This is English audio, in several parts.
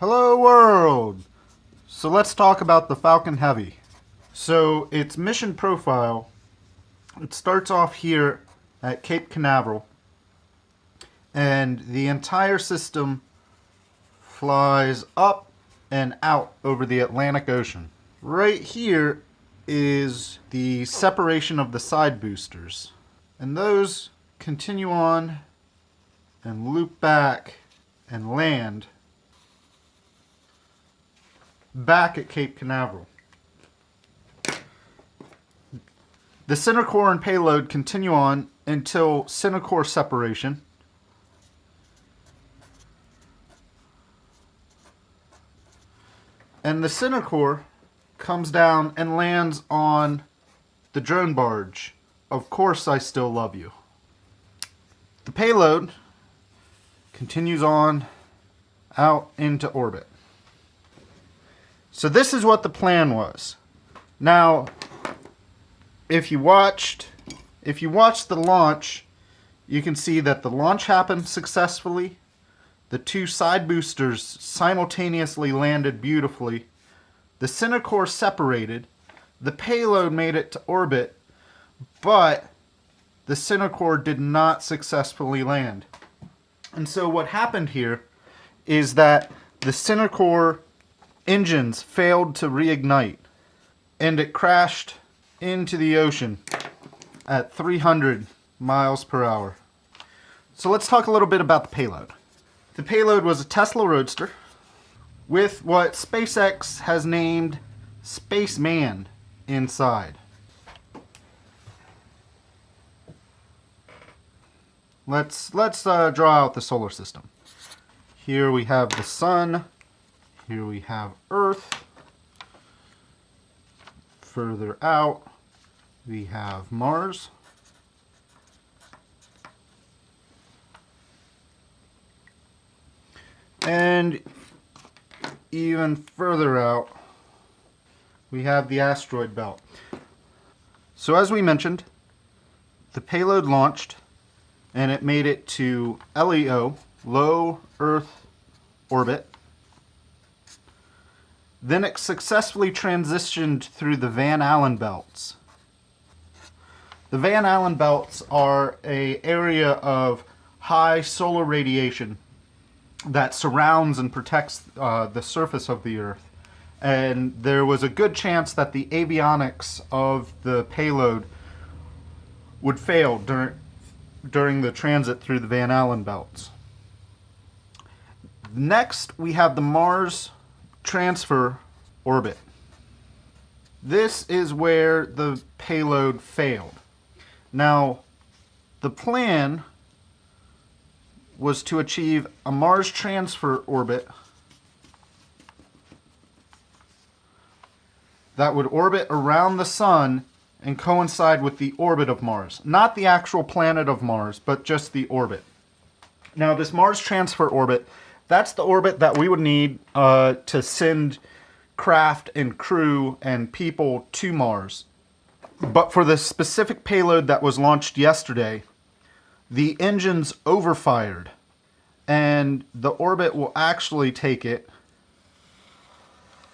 Hello world! So let's talk about the Falcon Heavy. So its mission profile, it starts off here at Cape Canaveral, and the entire system flies up and out over the Atlantic Ocean. Right here is the separation of the side boosters, and those continue on and loop back and land back at Cape Canaveral. The center core and payload continue on until center core separation. And the center core comes down and lands on the drone barge. Of course, I still love you. The payload continues on out into orbit. So this is what the plan was. Now, if you watched the launch, you can see that the launch happened successfully. The two side boosters simultaneously landed beautifully. The center core separated. The payload made it to orbit, but the center core did not successfully land. And so what happened here is that the center core engines failed to reignite, and it crashed into the ocean at 300 miles per hour. So let's talk a little bit about the payload. The payload was a Tesla Roadster with what SpaceX has named Spaceman inside. Let's draw out the solar system. Here we have the sun. Here we have Earth. Further out, we have Mars. And even further out, we have the asteroid belt. So as we mentioned, the payload launched and it made it to LEO, low Earth orbit. Then it successfully transitioned through the Van Allen belts. The Van Allen belts are an area of high solar radiation that surrounds and protects the surface of the Earth. And there was a good chance that the avionics of the payload would fail during the transit through the Van Allen belts. Next, we have the Mars transfer orbit. This is where the payload failed. Now, the plan was to achieve a Mars transfer orbit that would orbit around the sun and coincide with the orbit of Mars. Not the actual planet of Mars, but just the orbit. Now, this Mars transfer orbit, that's the orbit that we would need to send craft and crew and people to Mars. But for the specific payload that was launched yesterday, the engines overfired, and the orbit will actually take it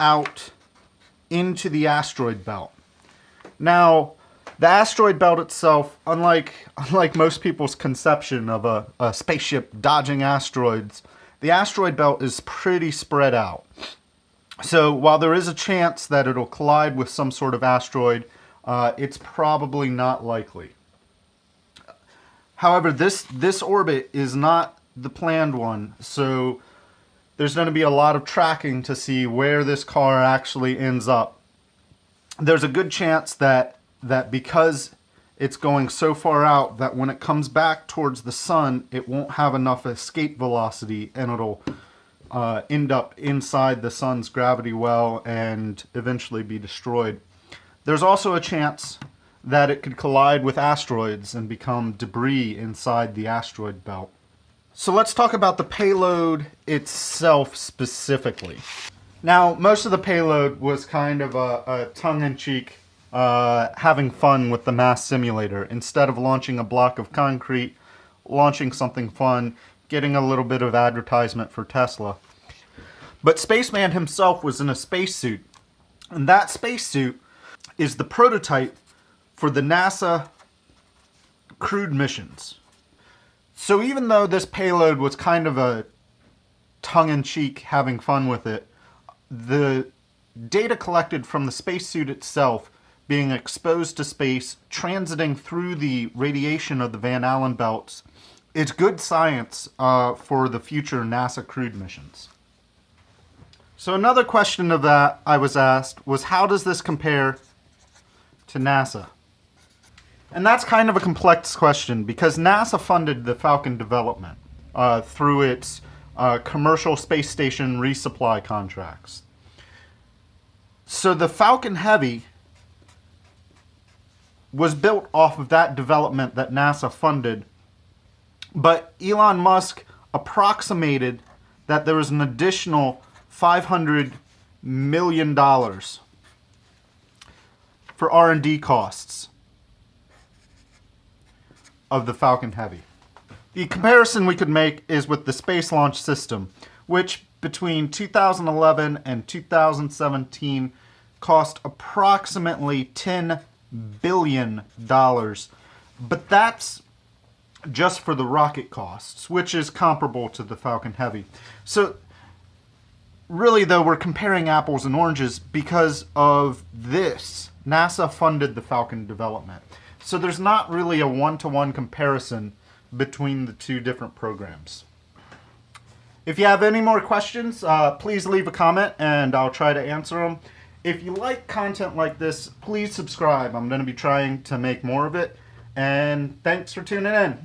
out into the asteroid belt. Now, the asteroid belt itself, unlike most people's conception of a spaceship dodging asteroids, the asteroid belt is pretty spread out. So while there is a chance that it'll collide with some sort of asteroid, it's probably not likely. However, this orbit is not the planned one, so there's going to be a lot of tracking to see where this car actually ends up. There's a good chance that because it's going so far out that when it comes back towards the sun, it won't have enough escape velocity and it'll end up inside the sun's gravity well and eventually be destroyed. There's also a chance that it could collide with asteroids and become debris inside the asteroid belt. So let's talk about the payload itself specifically. Now, most of the payload was kind of a tongue-in-cheek having fun with the mass simulator. Instead of launching a block of concrete, launching something fun, getting a little bit of advertisement for Tesla. But Spaceman himself was in a spacesuit, and that spacesuit is the prototype for the NASA crewed missions. So even though this payload was kind of a tongue-in-cheek, having fun with it, the data collected from the spacesuit itself being exposed to space, transiting through the radiation of the Van Allen belts, is good science for the future NASA crewed missions. So another question of that I was asked was, how does this compare to NASA? And that's kind of a complex question because NASA funded the Falcon development through its commercial space station resupply contracts. So the Falcon Heavy was built off of that development that NASA funded, but Elon Musk approximated that there was an additional $500 million for R&D costs of the Falcon Heavy. The comparison we could make is with the Space Launch System, which between 2011 and 2017 cost approximately $10 billion. But that's just for the rocket costs, which is comparable to the Falcon Heavy. So really, though, we're comparing apples and oranges because of this. NASA funded the Falcon development. So there's not really a one-to-one comparison between the two different programs. If you have any more questions, please leave a comment and I'll try to answer them. If you like content like this, please subscribe. I'm going to be trying to make more of it. And thanks for tuning in.